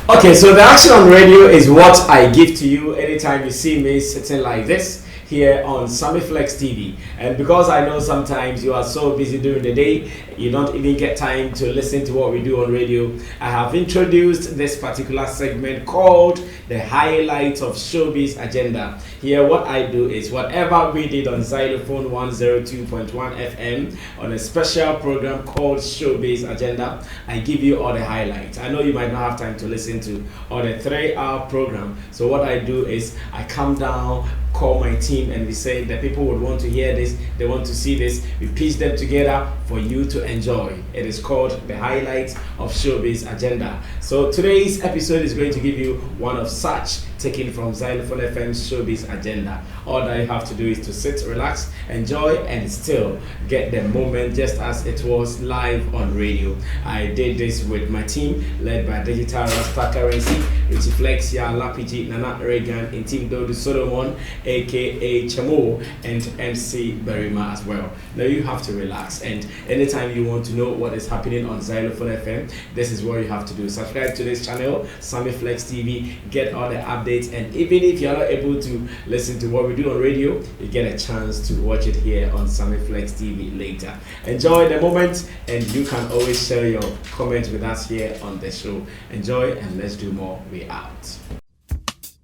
Okay, so the action on radio is what I give to you anytime you see me sitting like this here on Sammy Flex TV. And because I know sometimes you are so busy during the day, you don't even get time to listen to what we do on radio, I have introduced this particular segment called the highlights of Showbiz Agenda. Here what I do is whatever we did on Zylofon 102.1 FM on a special program called Showbiz Agenda, I give you all the highlights. I know you might not have time to listen to all the 3-hour program, so what I do is I come down, call my team, and we say the people would want to hear this, they want to see this, we piece them together for you to enjoy. It is called the highlights of Showbiz Agenda. So today's episode is going to give you one of such, taken from Zylofon FM's Showbiz Agenda. All that you have to do is to sit, relax, enjoy, and still get the moment just as it was live on radio. I did this with my team led by Digital Rasta Currency, Richie Flex, Lapiji, Nana Reagan, and Team Dodu Solomon, aka Chamo, and MC Berima as well. Now you have to relax, and anytime you want to know what is happening on Zylofon FM, this is what you have to do. Subscribe to this channel, Sammy Flex TV, get all the updates, and even if you are not able to listen to what we do on radio, you get a chance to watch it here on Sammy Flex TV later. Enjoy the moment, and you can always share your comments with us here on the show. Enjoy, and let's do more. We out.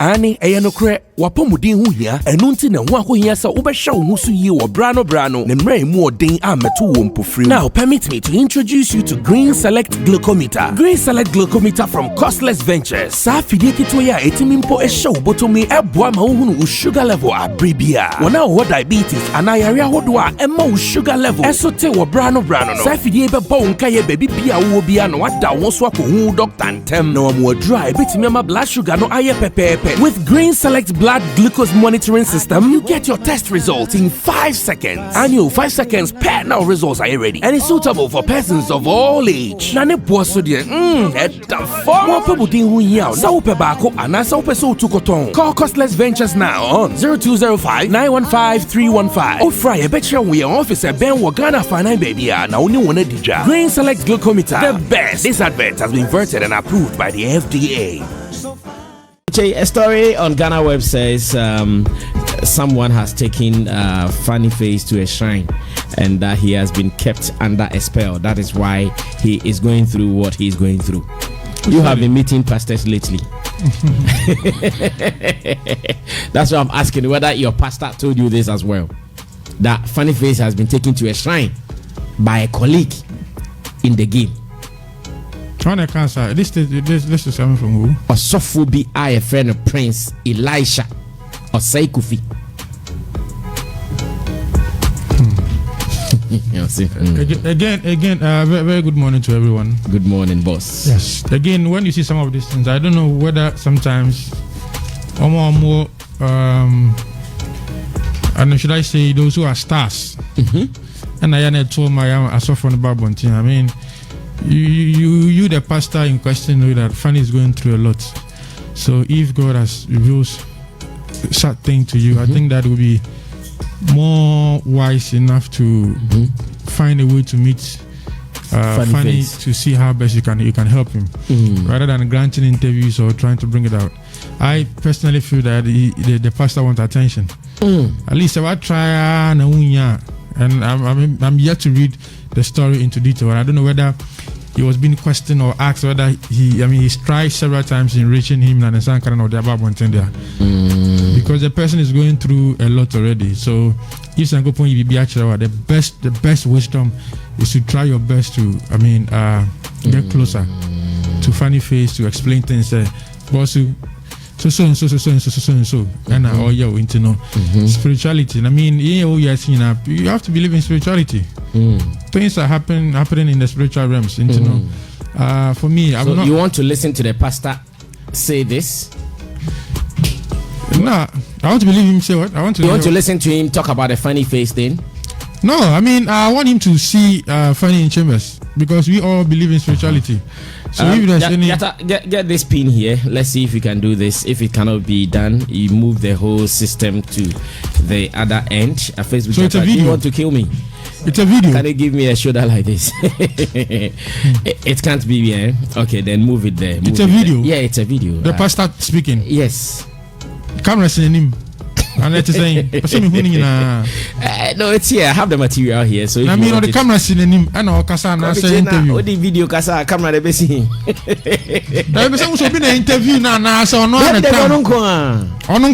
Ani eyanokre wapomudin hu hia enunti na hu ahohia sa ubehwa wo husu yi wo brano ne mrai mu odin ameto wo mpofri. Now permit me to introduce you to Green Select Glucometer. Green Select Glucometer from Costless Ventures. Sa fidie kito ya etimimpo ehwa botomi eboa ma wo hunu sugar level abribia. Wona wo diabetes anayare ahodo a emma wo sugar level esote wo brano no. Sa fidie beba wo nkaye baby bia wo bia no wada wo so akohu doctor ntem na wo mo dry betimi ama blood sugar no aye pepepe. With Green Select Blood Glucose Monitoring System, you get your test results in 5 seconds. And you 5 seconds per now results are ready. And it's suitable for persons of all age. Nane boso die, Call Costless Ventures now on 0205-915-315. Or fry a betcha we are officer Ben Wagana Fana Baby na only one dija. Green Select Glucometer, the best. This advert has been vetted and approved by the FDA. A story on Ghana web says someone has taken Funny Face to a shrine, and he has been kept under a spell. That is why he is going through what he is going through. You have been meeting pastors lately. That's why I'm asking whether your pastor told you this as well. That Funny Face has been taken to a shrine by a colleague in the game. This is coming from who? Osofobi, I a friend of Prince Elisha or Saikufi. Again, very good morning to everyone. Good morning, boss. Yes. Again, when you see some of these things, I don't know whether sometimes more and should I say those who are stars. And I told my from the Bible. I mean, you the pastor in question know that Fanny is going through a lot. So if God has revealed something to you, I think that will be more wise enough to find a way to meet Fanny to see how best you can help him, rather than granting interviews or trying to bring it out. I personally feel that the pastor wants attention. At least I try and I'm yet to read the story into detail. I don't know whether he was being questioned or asked whether he's tried several times in reaching him and the kind of the above because the person is going through a lot already. So if Sankopon you be actually the best wisdom is to try your best to get closer to Funny Face to explain things. Boss, so and so and all your internal spirituality. I mean, you have to believe in spirituality. Things are happening in the spiritual realms. For me, I you want to listen to the pastor say this? No, I want to believe him say what? You want to listen to him talk about the Funny Face thing? No, I mean, I want him to see Fanny in chambers because we all believe in spirituality. So if there's get this pin here. Let's see if we can do this. If it cannot be done, you move the whole system to the other end. Facebook. So it's a video. You want to kill me? It's a video. Can you give me a shoulder like this? It can't be, yeah. Okay, then move it there. It's a video. Yeah, it's a video. The pastor speaking. Yes. Camera's in him. And let's say, no, it's here. I have the material here. So I mean, the camera's in him. I know Kasa na say interview. The video Kasa camera the best. There be some be an interview na so no na time. Onu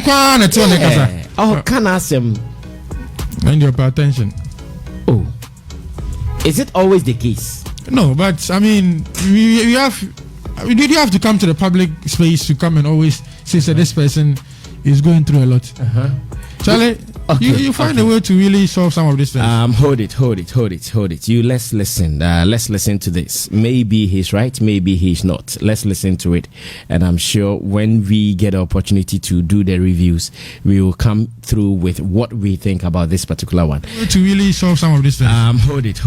kwa na ti on Kasa. Oh, can ask him. And you pay attention. Oh. Is it always the case? No, but I mean, we have to come to the public space to come and always say that this person is going through a lot. Charlie, okay. you find a way to really solve some of these things. Hold it. You let's listen. Let's listen to this. Maybe he's right, maybe he's not. Let's listen to it. And I'm sure when we get the opportunity to do the reviews, we will come through with what we think about this particular one. To really solve some of these things. Hold it.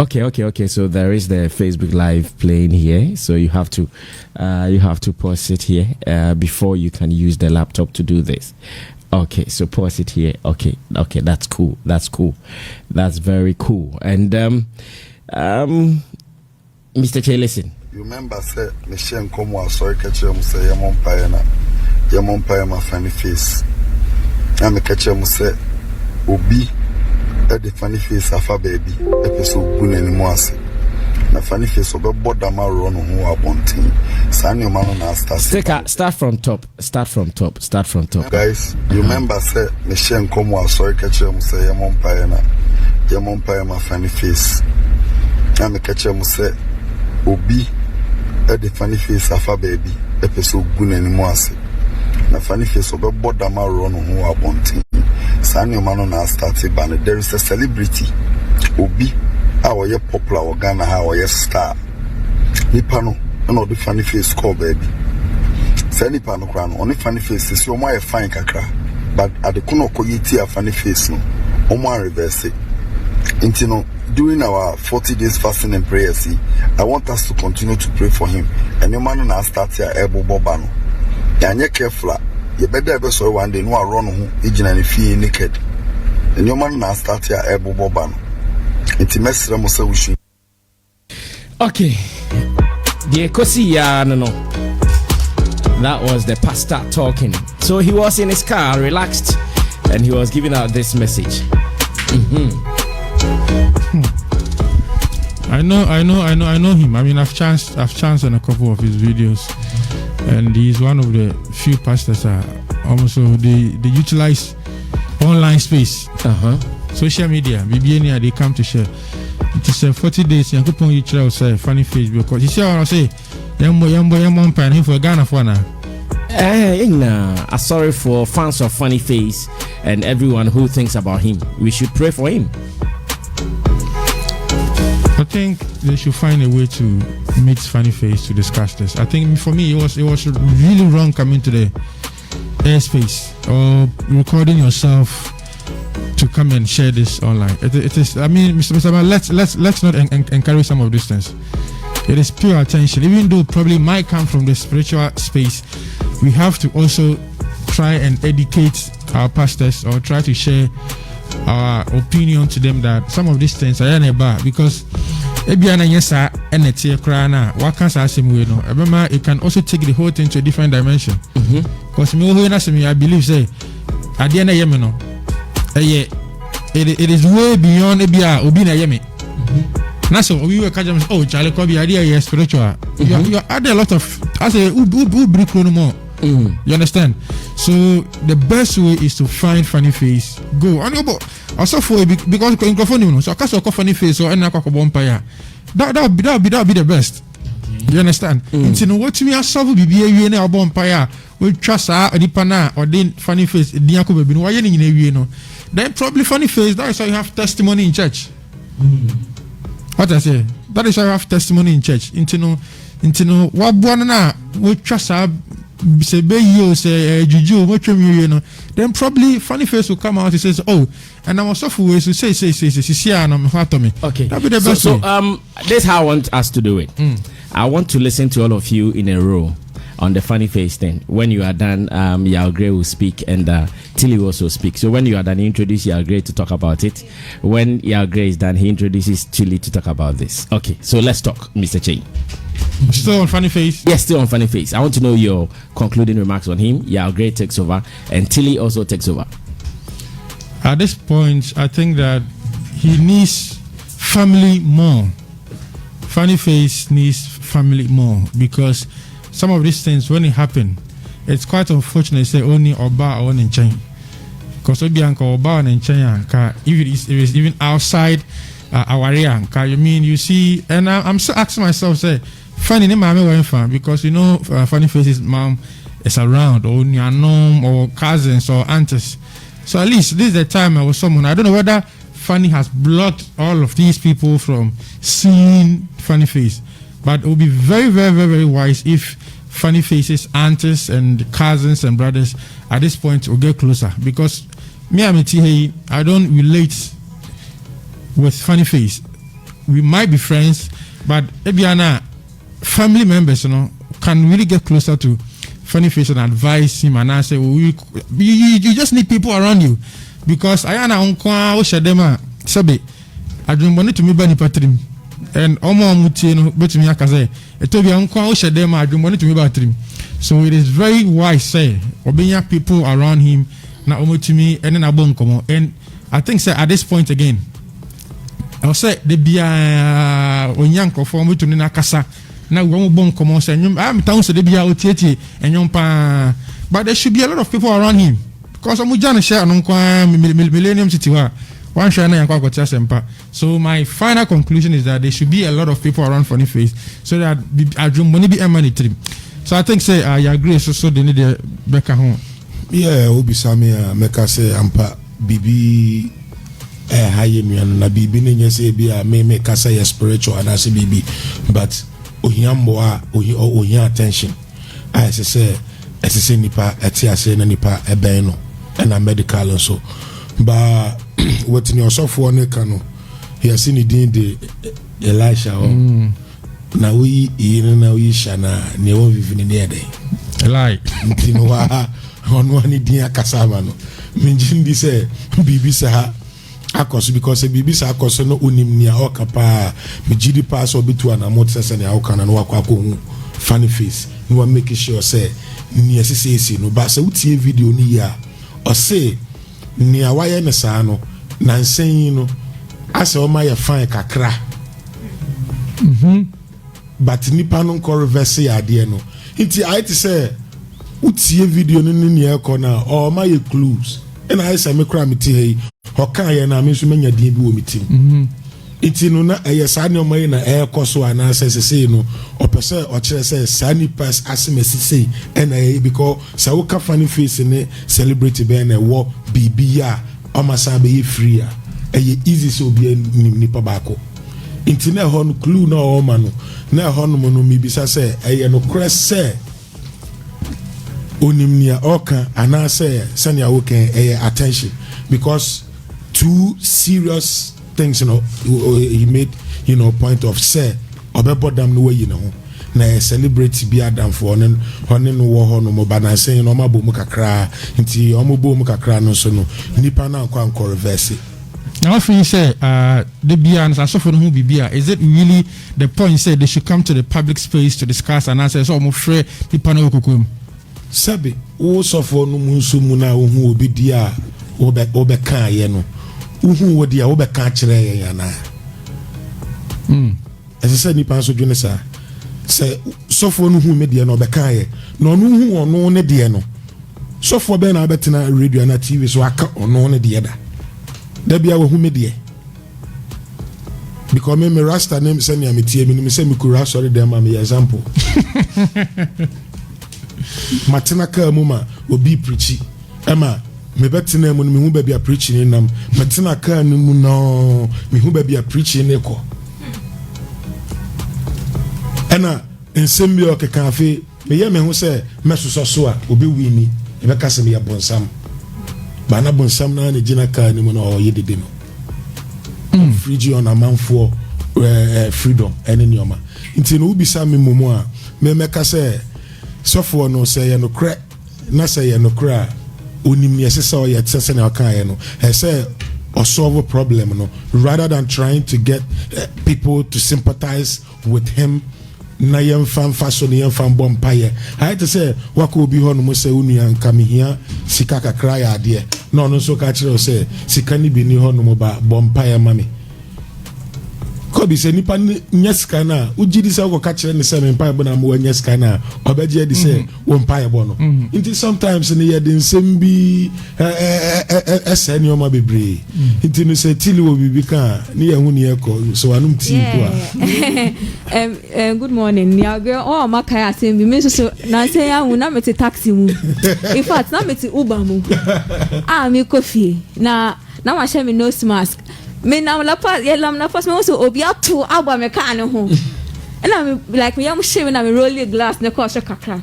Okay. So there is the Facebook Live playing here. So you have to pause it here before you can use the laptop to do this. Okay, so pause it here. Okay, that's cool. That's very cool. And Mr. Che, listen. You remember say Michelle Nkomo sorry catch him say Yamon my funny face. I'm catch him say Obi the funny face afa baby episode gun anymore ase na funny face obebo dama run ho abontin sani man na start from top guys. You remember say Michelle Nkomo sorry catch him say Yamon my funny face. I'm catch him say Obi the funny face afa baby episode gun anymore ase na funny face obebo dama run ho abontin Sani Mano na started ban. There is a celebrity Obi our ye popular or Ghana how ye star Nipano and the funny face call baby. Sani Pano crown only funny face is your my fine kakra, but at the Kunoko yeti a funny face no Oma reverse it. Intino during our 40 days fasting and prayer, see, I want us to continue to pray for him. And your man na start here elbow bobano. Yanya careful. You better ever so one day no run who ijina fee naked. And your man now start here elbow bobano. Intimate Ramosa wishing. Okay. The Kosi no. That was the pastor talking. So he was in his car, relaxed, and he was giving out this message. I know him. I mean, I've chanced on a couple of his videos. And he's one of the few pastors almost they utilize online space, social media, BBN, they come to share. It is 40 days. You can you try say funny face because you see what I say. Young pan him for Ghana for now. Sorry for fans of Funny Face and everyone who thinks about him. We should pray for him. I think they should find a way to meet Funny Face to discuss this. I think for me it was really wrong coming to the airspace or recording yourself to come and share this online. It is. I mean, Mr. Man, let's not encourage some of these things. It is pure attention. Even though probably might come from the spiritual space, we have to also try and educate our pastors or try to share our opinion to them that some of these things are bad because Ebiana yesa and a tear crana, what can I say? It can also take the whole thing to a different dimension. Because I believe say at the end of Yemeno, it is way beyond Ebia Obina Yemi. So we were catching Charlie Kobe idea spiritual. You add a lot of as a brick more. You understand? So the best way is to find Funny Face. Go on your boat. Also for because microphone, so I can't Funny Face or any vampire. That'll be the best. You understand? You know what me? I saw BBA and our vampire. We trust our Dipana or then Funny Face. Diako baby. Why you know? Then probably Funny Face. That is why you have testimony in church. What I say? That is why you have testimony in church. Into what one we trust our say be you say juju what you know, then probably Funny Face will come out and says, oh, and I'm also for ways to say and I'm hard to me. Okay, that'll be the best way. This is how I want us to do it. I want to listen to all of you in a row on the Funny Face thing. When you are done, Yao Gray will speak and Tilly will also speak. So when you are done, you introduce Yao Gray to talk about it. When Yao Gray is done, he introduces Tilly to talk about this. Okay, so let's talk, Mr. Chain. Still on Funny Face? Yes, still on Funny Face. I want to know your concluding remarks on him. Yao Gray takes over and Tilly also takes over. At this point, I think that he needs family more. Funny Face needs family more because some of these things, when it happen, it's quite unfortunate. Say only Oba or in China, because Obianka Oba in China, if it is even outside our area, you mean you see? And I'm still asking myself, say, Funny name I'm going for because you know Funny Face's mom is around, or Nyanom, or cousins or aunts. So at least this is the time I was someone. I don't know whether Funny has blocked all of these people from seeing Funny Face. But it would be very, very, very, very wise if Funny Face's aunts and cousins and brothers at this point will get closer. Because me and Miti, I don't relate with Funny Face. We might be friends, but Ebiana family members, can really get closer to Funny Face and advise him. And I say, you just need people around you. Because I am Uncle Shadema Sabe. I don't want to me by Patrim. And Omo Mutino, but me akaze. Etobi Uncle Shadema, I don't want to me by Patrim. So it is very wise, say, obeying people around him, na Omo to me, and then Abon Komo. And I think, say, at this point again, I'll say, the Bia Onyanko for me to Ninakasa. Now, one bon Komo, say, I'm town so the Bia Oteti and Yompa. But there should be a lot of people around him. Because I'm going to share Millennium City. One share and so my final conclusion is that there should be a lot of people around Funny Face so that I don't want to be a money trip. So I think say I agree so they need the back home. Yeah, Obi Sammy make us say ampa bibi high me and na bibi ne say be me make us say spiritual and as bibi but ohiyamboa ohiya attention. I say nipa etiase na nipa eben no and a medical also. But what in your software nekano he has seen the Elisha now we shana ne won vivini ne dey lie ntino wa ono ani dia kasama no minjindi say bibisa ha akoso because bibisa akoso no onim nia okapa me gidi pass obitu na mot sese ne awkana no akwa Funny Face no make sure say ni asisi no ba say utie video ni ya o say ni awaye ne saa no na nsen no ase o ma ye fine kakra but nipa no ko reverse ya de no nti I to say utie video no ni e na o ma ye clues and I say me kra me ti hei o kan ye na me so manya din bi wo me tim iti no na eye saa ne o ma ye na e koso ana sese no o pese o kire say saa ni pass asemesi say and because sa wo ka Funny Face ne celebrity be na wo bibia o ma sa be free a eye easy so be ni pa bako inti na ho no clue na o ma no na ho no no mi bisa say eye no cross say onimnia oka ana say sanya wo kan eye attention because two serious things he made point of say obebodam no way na celebrate bi adam for honen no wo ho no mo bana say no ma bomu kakra nti o mo bomu kakra no so no nipa na kwa reverse. Now if you say the beyond as of who be is it really the point say they should come to the public space to discuss and answer so mo free people no kokum sabi wo so for no munsumu na wo hu obi dia obe kan ye no uhu wo dia obe kan kire ye na as say nipa so dwene sa say so for no hu me dia no obe kan ye no no hu ono ne dia no so for be na betina radio na TV so aka ono ne dia da bia wo hu me dia because me rasta name say me tie me say me kura sorry dem am example matina ka mu ma obi preachi ema me betina mu me hu ba bia preaching ni nam matina ka nu mu no me hu ba bia preaching ni ko ena ensem bi o ke kan fe me ye me hu say mesoso so a obi wini e be kase me ya bonsam ba na bonsam na gina car ni mo na o ye dede no free on amanfo freedom ene nioma nti no ubi sa me momo a me meka say sofo no say ye no kre na say ye no kra onim ye say o ye tse na aka ye no e say or solve a problem, no, rather than trying to get people to sympathize with him. Na yem fan fashion yem fan bompaye. I had to say wako bi ho no mo say unu yan kami hia sika kakra ya ade. No no so ka kire say sika ni bi ni ho no mo ba bompaye mami. Ko bi say nipa nyesika na ujidi say wo ka kire ni say me mpaye bo na mo nyesika na obeje di say wo mpaye bo no. Inti sometimes ni ye den sembi ese ni o ma bebre. Inti no say tili wo bibi ka ni ye hu ni e ko so anum ti ko good morning. Yeah, girl. Oh, my car saying me so na say I will not make taxi mu. In fact, na make Uber mu. Me coffee. Na ma share me nose mask. Me na la pass me also obi atu aba me car no ho. And I like me am share na me roll glass na cause kakra.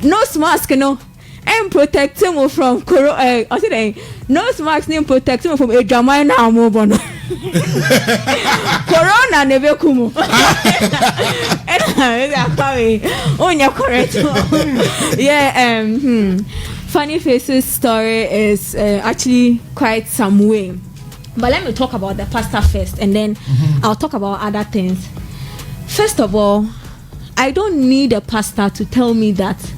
Nose mask no. And protect him from I said nose mask name protect him from a drama na mo bono. Corona never kumu. Correct. Yeah, Funny Face's story is actually quite some way. But let me talk about the pastor first, and then I'll talk about other things. First of all, I don't need a pastor to tell me that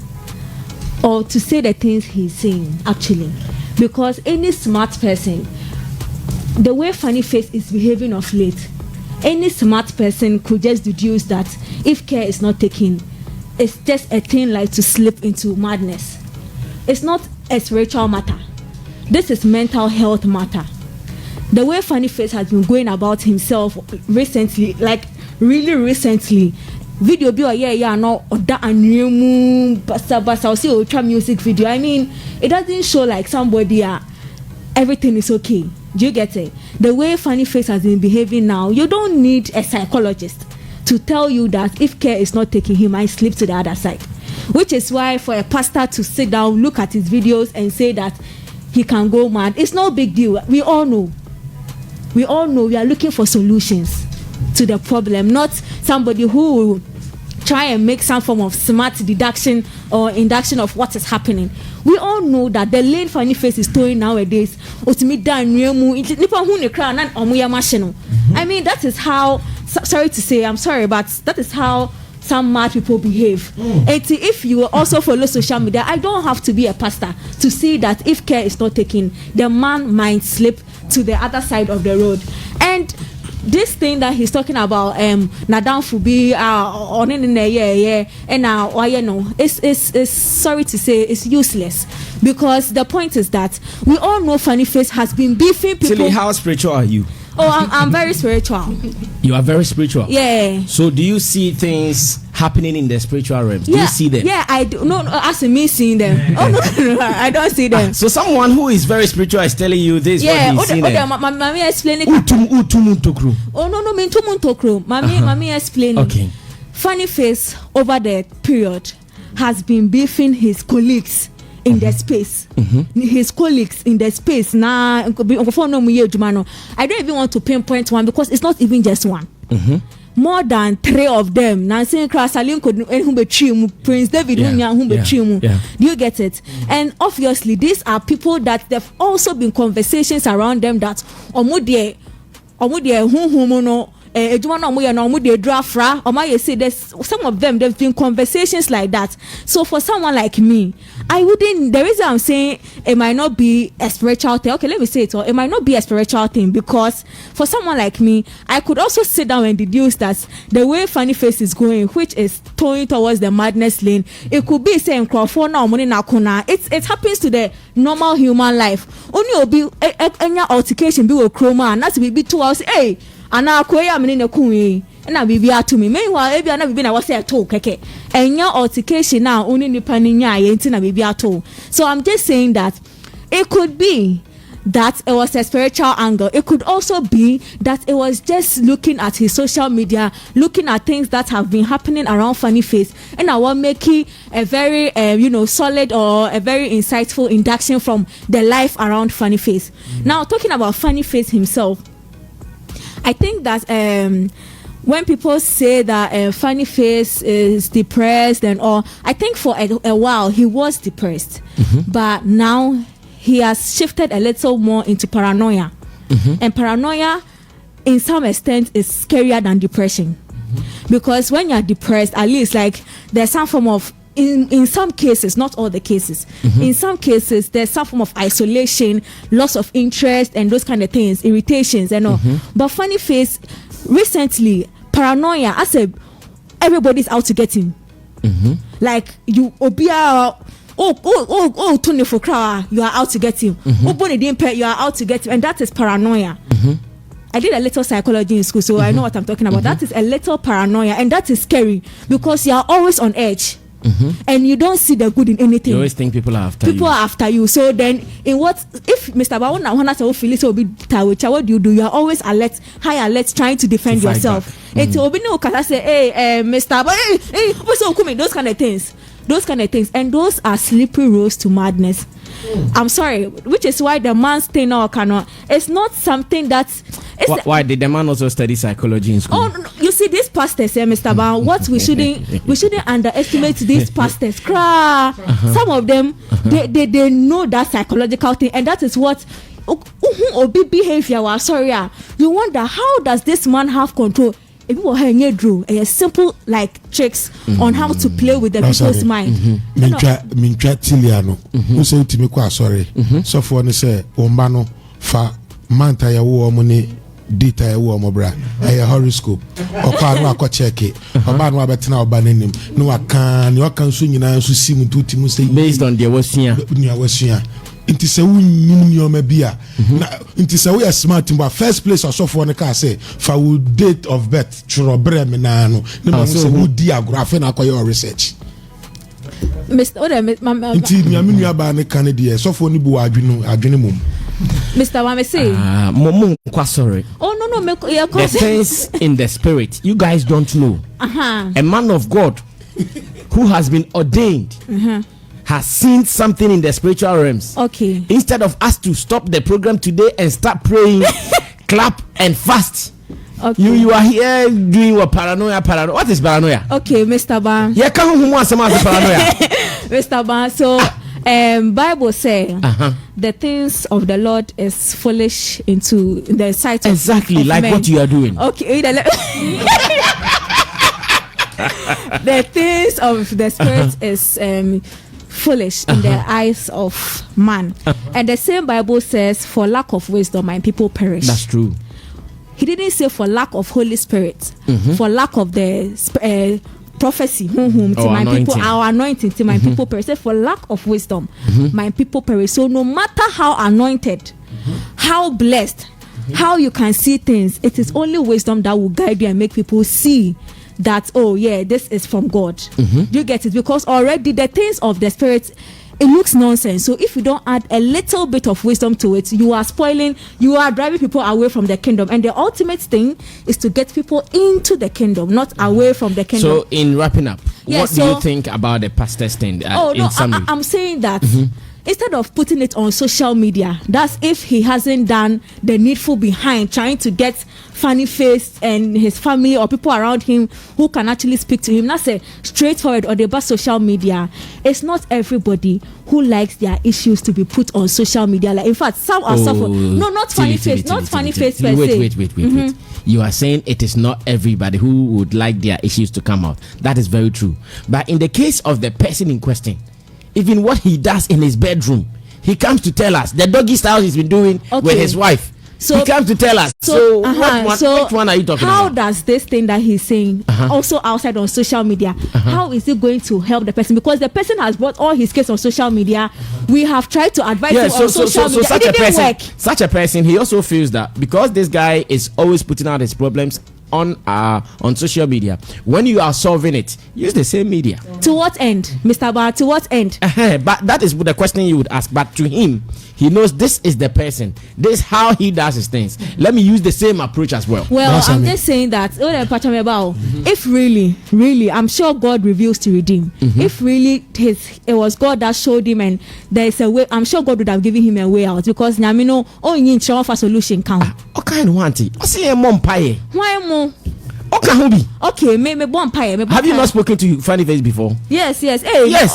or to say the things he's saying, actually. Because any smart person, the way Funny Face is behaving of late, any smart person could just deduce that if care is not taken, it's just a thing like to slip into madness. It's not a spiritual matter. This is mental health matter. The way Funny Face has been going about himself recently, like really recently, video be no oda anemu basa see ultra music video. I mean, it doesn't show like somebody everything is okay. Do you get it? The way Funny Face has been behaving now, you don't need a psychologist to tell you that if care is not taking, he might slip to the other side. Which is why for a pastor to sit down, look at his videos and say that he can go mad, it's no big deal. We all know we are looking for solutions to the problem, not somebody who will try and make some form of smart deduction or induction of what is happening. We all know that the lane Funny Face is towing nowadays. I mean, that is how, sorry to say, I'm sorry, but that is how some mad people behave. And if you also follow social media, I don't have to be a pastor to see that if care is not taken, the man might slip to the other side of the road. And this thing that he's talking about, Nadam Fubi, it's sorry to say, it's useless, because the point is that we all know Funny Face has been beefing people. Tilly, how spiritual are you? Oh, I'm very spiritual. You are very spiritual. Yeah. So do you see things happening in the spiritual realm? Do you see them? Yeah, I do. No, as me seeing them. Oh no, I don't see them. So someone who is very spiritual is telling you this. Yeah. What he's seeing. Mami explain it. Oh no, me tokro. Mami explain. Okay. Funny Face over the period has been beefing his colleagues in the space. His colleagues in the space. I don't even want to pinpoint one, because it's not even just one. More than 3 of them. Prince David. Do you get it? And obviously these are people that there've also been conversations around them that some of them, there've been conversations like that. So for someone like me, I wouldn't, the reason I'm saying it might not be a spiritual thing, okay, let me say it, or it might not be a spiritual thing, because for someone like me, I could also sit down and deduce that the way Funny Face is going, which is towing towards the madness lane, it could be saying it happens to the normal human life. Only will be any altercation be with chroma, and that's be 2 hours. Hey, and now I'm in a coon. And I be to me. Meanwhile, I never been. I was say talk, okay. And your altercation now only depending. So I'm just saying that it could be that it was a spiritual angle. It could also be that it was just looking at his social media, looking at things that have been happening around Funny Face, and I want making a very solid or a very insightful induction from the life around Funny Face. Now, talking about Funny Face himself, I think that when people say that Funny Face is depressed and all, I think for a while he was depressed, but now he has shifted a little more into paranoia. And paranoia, in some extent, is scarier than depression. Because when you're depressed, at least like there's some form of, in some cases, not all the cases, in some cases, there's some form of isolation, loss of interest, and those kind of things, irritations and all. But Funny Face, recently, paranoia, I said, everybody's out to get him. Like, you, Obia, Tony for crowd, you are out to get him. Bonnie didn't pay, you are out to get him, and that is paranoia. I did a little psychology in school, so I know what I'm talking about. That is a little paranoia, and that is scary because you are always on edge. And you don't see the good in anything. You always think people are after you. People are after you. So then, in what if Mr. Bawona wanna say Phyllis will be tawicha? What do? You are always alert, high alert, trying to defend yourself. It will be no because say, hey, Mr. Hey, what's up, come? Those kind of things. Those kind of things, and those are slippery roads to madness. I'm sorry, which is why the man's thing now cannot. It's not something that's. Why did the man also study psychology in school? Oh, no, you see, these pastors, Mr. Ban, what we shouldn't underestimate these pastors. Some of them, they know that psychological thing, and that is what. Behavior. Sorry, you wonder how does this man have control? If you were drew a simple like tricks on how to play with the people's mind. Mintra Tiliano, who say to me, sorry, so for any say, Ombano, fa manta ya money, data ya mobra, a horoscope, or Pano check it, or Bano Batina Banim, no, I can swing in and see me to Timus based on the Wasian. Inti se unyo mebia inti se we smart but first place or so for the car say for date of birth chrobre me na no no say who diagraph na your research Mr. Inti mi aminu ba ne Canada so for ni bu adwene mum Mr. Wame say mom sorry. Oh no the things in the spirit you guys don't know. A man of God who has been ordained has seen something in the spiritual realms. Okay. Instead of us to stop the program today and start praying, clap and fast. Okay. You are here doing what paranoia. What is paranoia? Okay, Mr. Ban. Yeah, come who wants some paranoia. Mr. Ban. So, Bible say the things of the Lord is foolish into the sight of exactly of like men. What you are doing. Okay. The things of the spirit is foolish in the eyes of man. And the same Bible says, for lack of wisdom, my people perish. That's true. He didn't say for lack of Holy Spirit, for lack of the prophecy, to my people, our anointing, to my people perish. Say for lack of wisdom, my people perish. So no matter how anointed, how blessed, how you can see things, it is only wisdom that will guide you and make people see that, oh yeah, this is from God. You get it? Because already the things of the spirit, it looks nonsense. So if you don't add a little bit of wisdom to it, you are spoiling, you are driving people away from the kingdom. And the ultimate thing is to get people into the kingdom, not away from the kingdom. So in wrapping up, what do you think about the pastor's thing? I'm saying that instead of putting it on social media, that's if he hasn't done the needful behind trying to get Funny Face and his family or people around him who can actually speak to him. That's a straightforward or the best social media. It's not everybody who likes their issues to be put on social media. Like in fact, some are suffering. No, not Funny Face, not Funny Face per se. Wait. You are saying it is not everybody who would like their issues to come out. That is very true. But in the case of the person in question, even what he does in his bedroom, he comes to tell us the doggy style he's been doing with his wife. So he comes to tell us. Which one are you talking about? How does this thing that he's saying also outside on social media, how is it going to help the person? Because the person has brought all his case on social media. We have tried to advise him on social media. It didn't work. Such a person, he also feels that because this guy is always putting out his problems on social media. When you are solving it, use the same media. To what end, Mr. Bar? To what end? But that is the question you would ask. But to him, he knows this is the person. This is how he does his things. Let me use the same approach as well. Well, I'm just saying that if really, I'm sure God reveals to redeem. If really it was God that showed him, and there is a way, I'm sure God would have given him a way out, because Namino only for solution count. Okay, I see a mom pie. Why more? Okay, me bon pie. Have you not spoken to Funny Face before? Yes. Hey, yes.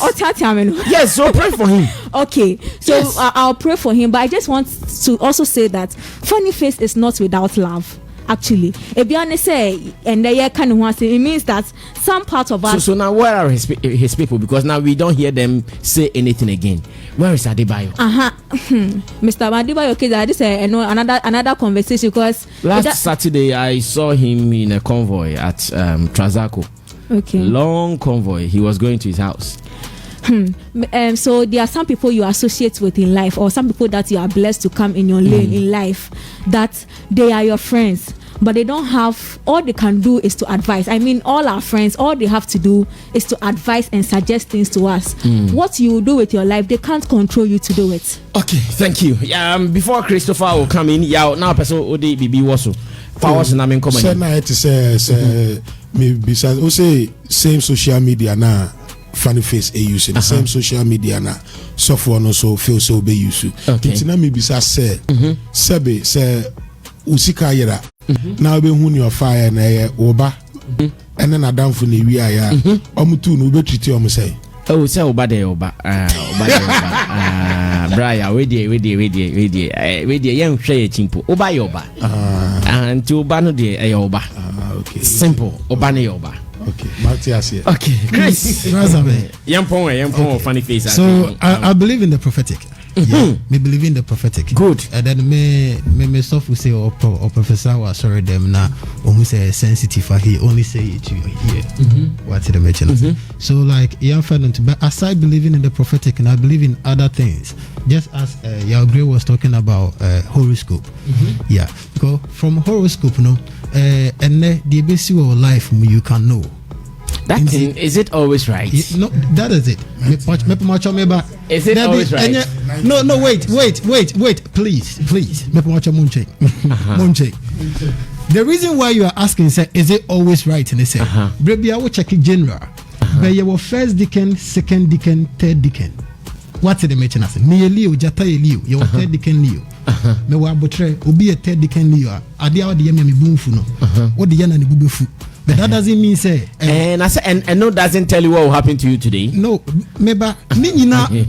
Yes, so pray for him. Okay, so yes. I'll pray for him, but I just want to also say that Funny Face is not without love. Actually, if you understand, and they kind of want to, it means that some part of us. So now, where are his people? Because now we don't hear them say anything again. Where is Adebayo? Mr. Adebayo, okay, that is another conversation, because last Saturday I saw him in a convoy at Trazaco. Okay. Long convoy. He was going to his house. So there are some people you associate with in life, or some people that you are blessed to come in your lane in life, that they are your friends, but they don't have, all they can do is to advise. I mean, all our friends, all they have to do is to advise and suggest things to us. What you do with your life, they can't control you to do it. Okay, thank you. Before Christopher will come in, now person Odi Bibi Waso. Powers na men come in. Say maybe say same social media now. Funny Face use the same social media na software no so feel so be use. It's na me bisa say sebe say usika yera na be hu your fire na oba ene na damfo na wi aya omutu no be treat you say say oba de oba Brian we dey yen hwe ye chimpo oba ye oba and oba no de e oba. Okay, simple oba ne oba. Okay, Matthias here. Okay, Chris. Young Funny Face. So I believe in the prophetic. Yeah, me believe in the prophetic. Good. And then me stuff will say or professor was sorry them now. Almost say sensitive. He only say it to here. What's the mention? So like young friend, but aside believing in the prophetic, and I believe in other things. Just as Yalgre was talking about horoscope. Yeah, because from horoscope, and the basic of life you can know. That thing, is it always right? No, that is it. Is it always right? No, wait, please. The reason why you are asking is it always right? And they say, baby, I will check it general. But you were first deacon, second deacon, third deacon. What's the mention? I said, me Leo, Jata Leo, you were third deacon Leo. Me wa botre, obi a third deacon Leo. Adia odi yemi bumfu no. Odi yana ni bubefu. But that doesn't mean say. And I say, and no doesn't tell you what will happen to you today. No, maybe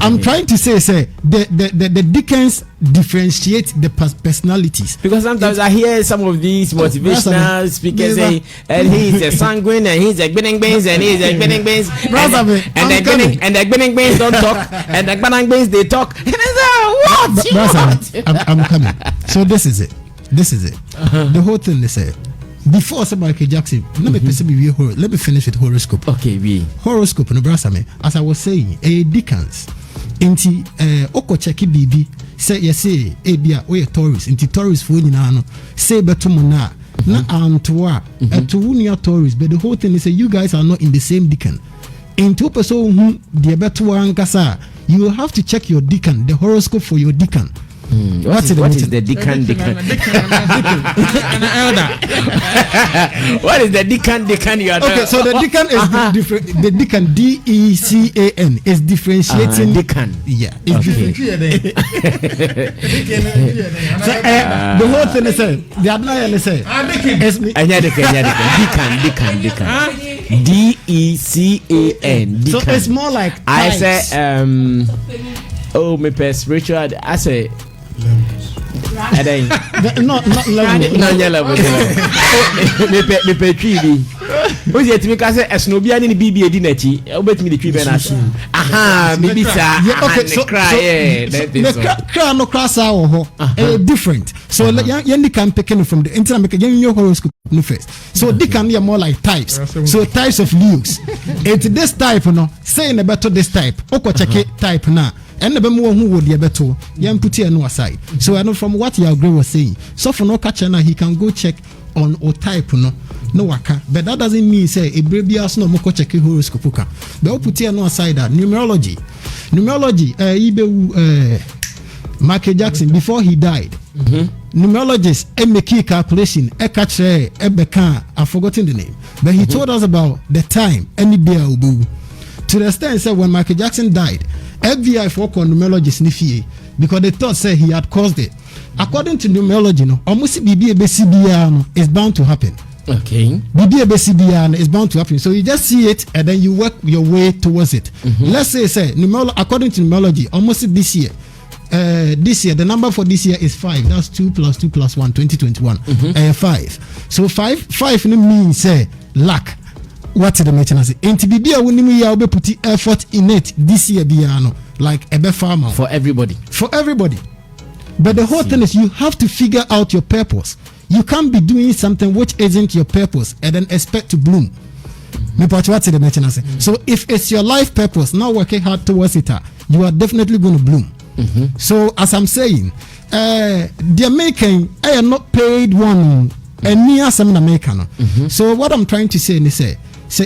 I'm trying to say the deacons differentiate the personalities. Because sometimes I hear some of these motivational speakers say, and he's a sanguine, and he's a grinning beans, and he's a grinning beans, and the grinning beans don't talk, and the grinning beans they talk. And I say, what? I'm coming. So this is it. The whole thing they say. Before Michael Jackson, let me finish with horoscope. Okay, we horoscope no brasame. As I was saying, a deacons. Inti oko cheki bibi say yes ebia we Taurus. Inti Taurus for nyina no say betumo na antwa to unia Taurus, but the whole thing is you guys are not in the same deacon. Into person who the betu ankasa, you have to check your deacon, the horoscope for your deacon. What is the deacon? An elder. What is the deacon? You are okay, so the deacon is different. The deacon DECAN is differentiating. Deacon. Yeah, it's differentiating. The whole thing is the Adnai is deacon. DECAN. So it's more like I say me pes Richard I say not level. Me pe tree o je timi ka say esno bia ni bibi edi na chi obetimi the tree be na me bisa okay so cry no cross out different so you can pick from the internet make your horoscope no first so they can be more like types so types of leaves it's this type no say in about this type oko check it type na and the more who would be better, young put no aside. So I know from what your girl was saying. So for no catcher now, he can go check on or type no no waka. But that doesn't mean say a baby as no moko check horoscope ka. But we put here no aside that numerology. Michael Jackson before he died. Numerologist make calculation catch I've forgotten the name, but he told us about the time any day to the extent said when Michael Jackson died, FBI for numerologist nifie because they thought say he had caused it. According to numerology, no almost BBCBR is bound to happen. Okay. BBCBR is bound to happen. So you just see it and then you work your way towards it. Let's say according to numerology, almost this year, the number for this year is 5. That's 2 plus 2 plus 1, 2021. 5. So 5 means luck. What's the mention? And to be when we put effort in it this year, like a farmer for everybody. For everybody. But the whole thing is you have to figure out your purpose. You can't be doing something which isn't your purpose and then expect to bloom. So if it's your life purpose, now working hard towards it, you are definitely going to bloom. So as I'm saying, they're making not paid one and near some American. So what I'm trying to say is say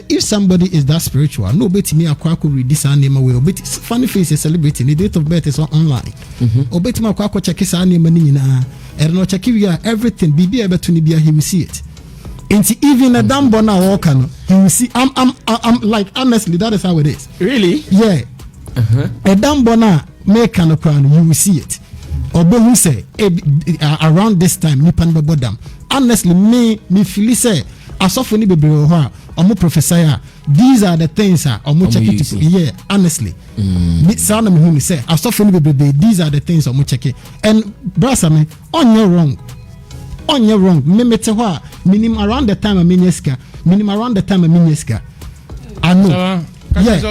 if somebody is that spiritual, no bet me akwa read this name away. But funny face is celebrating the date of birth is online. Obet me akwa check his name na and no check everything. Bibi ebe to nibia he will see it. And even a damn bona walker, he will see. I'm like honestly that is how it is. Really? Yeah. A damn bona make an crown, you will see it. Or who say around this time, Nipan Babodam. Honestly, me feel say as often be or professor. These are the things or check it. Yeah, honestly. Sound of me say as often be these are the things or check it. And brasa me on your wrong. On your wrong. Me minim around the time I minyeska. Minim around the time I minyeska. I know. Yeah,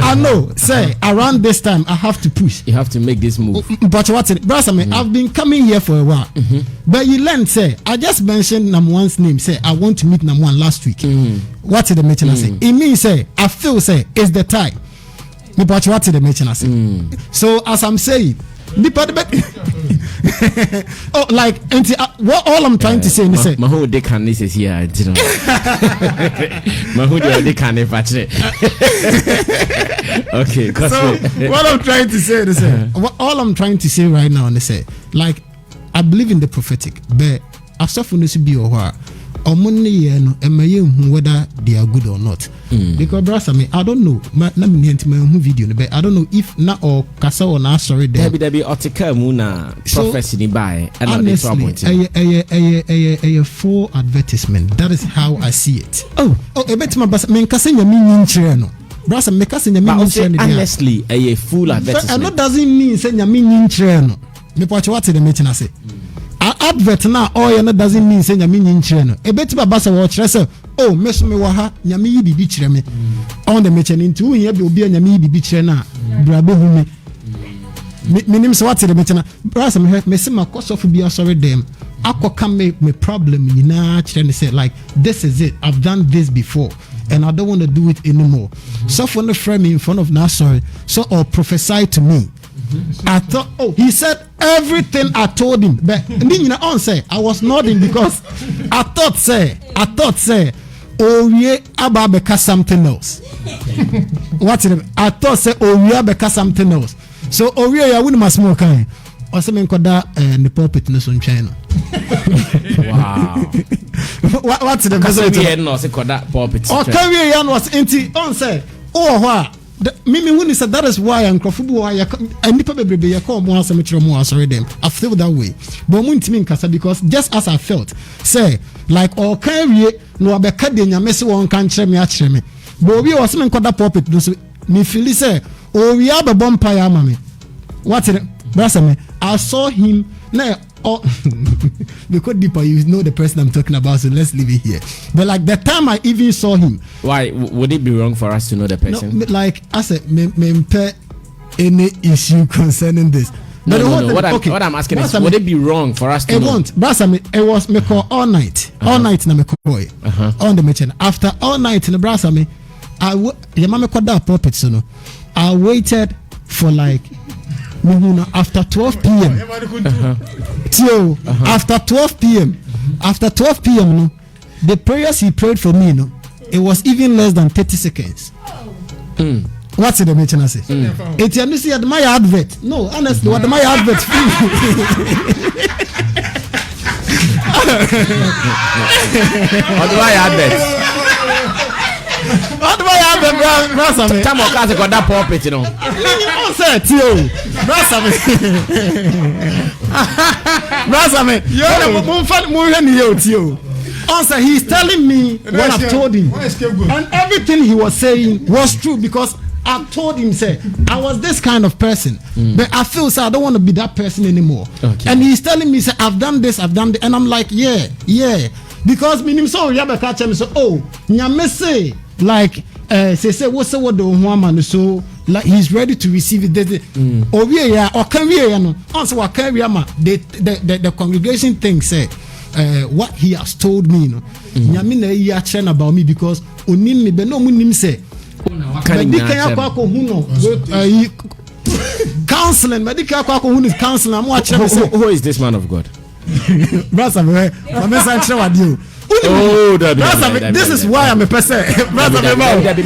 I know. Say around this time I have to push. You have to make this move. But what's it, brother? I've been coming here for a while. But you learn. Say I just mentioned number one's name. Say I want to meet number one last week. What's the mention? I say it means say I feel say it's the time. But what's the mention? I say so as I'm saying. Oh, like what all I'm trying to say is say Mahu de can this is here. Mahu de can if okay. So what I'm trying to say is all I'm trying to say right now is say like I believe in the prophetic, but I suffer to be or whether they are good or not. Because brother, I don't know. Video, but I don't know if na or kasa or na sorry there. Be article muna prophecy by honestly, a full advertisement. That is how I see it. Oh, a bit my bas men kasa nyami nyinchire brother, me kasa nyami nyinchire honestly, a full advertisement. And that doesn't mean say nyami nyinchire no. Me watch what the mention I say. Advert now all doesn't mean say nyami nyinchire no. E beti baba say watch say oh meso me wa ha nyami yi bibi chire me on the mention into here be obi nyami yi bibi chire na brabe hu me nim say what the mention brasa me say my course of be sorry them akoka me problem nyina chire ne say like this is it, I've done this before and I don't want to do it anymore. So for the frame in front of Nasori so or prophesy to me. I thought, he said everything I told him. But on say I was nodding because I thought say, oh yeah, about because something else. What's it? I thought say, oh yeah, because something else. So oh yeah, I wouldn't must smoke kind. Or something called that the pulpit in China. Wow. What's the pulpit? Oh, Korean was into on say, oh wow. Mimi when said that is why I'm why and the people be come more sorry them. I feel that way. But when to kasa because just as I felt, say like all carry no abeka de nyamese won kan kire me a kire me. But we was men kwada pulpit no so me feel say oh we have a bonfire mama. What it brother me I saw him now because deeper you know the person I'm talking about, so let's leave it here. But like the time I even saw him, why would it be wrong for us to know the person? No, like I said, me any issue concerning this. No. What I'm asking is, would it be wrong for us to know? It won't. It was me call all night. All night na me call on the mention. After all night in the brass me, your mama called that puppet so no. I waited for like after 12 p.m. After 12 p.m. after 12 p.m. no, the prayers he prayed for me, no, it was even less than 30 seconds. What's the mention I say? It's you see at my advert. No, honestly, what my advert? What do I advert? What do I have, brother? Time of class got that pulpit, you know. Answer, he's telling me what I've told him, and everything he was saying was true because I told him, say, I was this kind of person, but I feel so I don't want to be that person anymore. Okay. And he's telling me, say, I've done this, and I'm like, yeah, because me so you catch him, so nyame say like say what's what the woman so like he's ready to receive it. Or we are or can we no answer what can we the congregation thinks say what he has told me no nyame na ya chen about me because onim me be no munim say counseling medical who is counseling I'm watching. Who is this man of God? This is why I'm a person.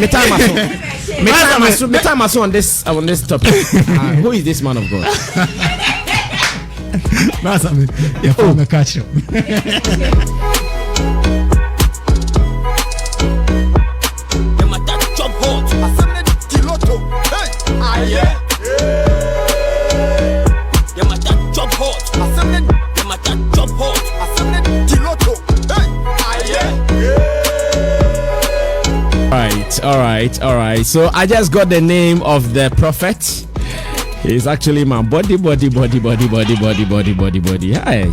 Me time on this topic. Who is this man of God? Catch All right. So I just got the name of the prophet. He's actually my body. Hi,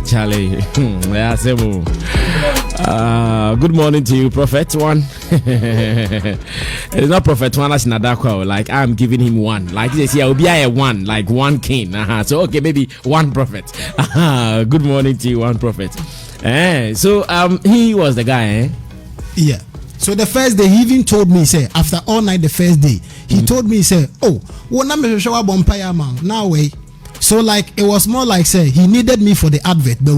Charlie. Good morning to you, Prophet One. It's not Prophet One as Nadakwa. Like I'm giving him one. Like this, yeah, will be a one, like one king. So okay, maybe one prophet. Good morning to you, one prophet. So he was the guy. Yeah. So the first day he even told me, say, after all night the first day, he told me, say, oh, what number show up on Paya man? Now way. So like it was more like say he needed me for the advert, but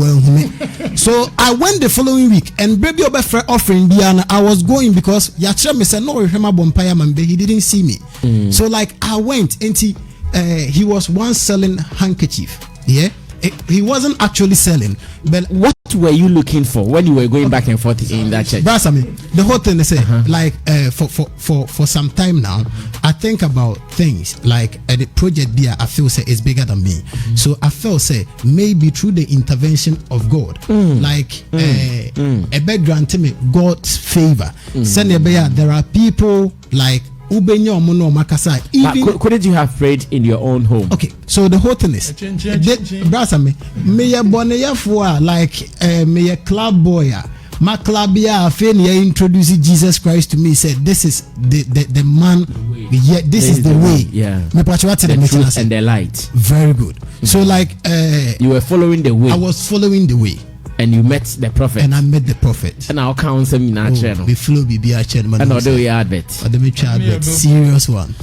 so I went the following week and baby offering Diana, I was going because Yacha me said no remember Bompire man, but he didn't see me. So like I went and he was once selling handkerchief. Yeah. He wasn't actually selling, but what were you looking for when you were going back and forth in that church? That's the whole thing they say, like for some time now, I think about things like the project there. I feel say is bigger than me, so I feel say maybe through the intervention of God, like a bit granting me God's favor. There are people like. Couldn't you have prayed in your own home? Okay, so the whole thing is like me a club boy. My club introduced Jesus Christ to me. Said this is the man. Yeah, this is the way. Yeah, the truth and the light. Very good. So like you were following the way. I was following the way. And you met the prophet. And I met the prophet. And I'll count him in our channel. We flew BB channel. And I'll do your advert. Or the advert. Serious one.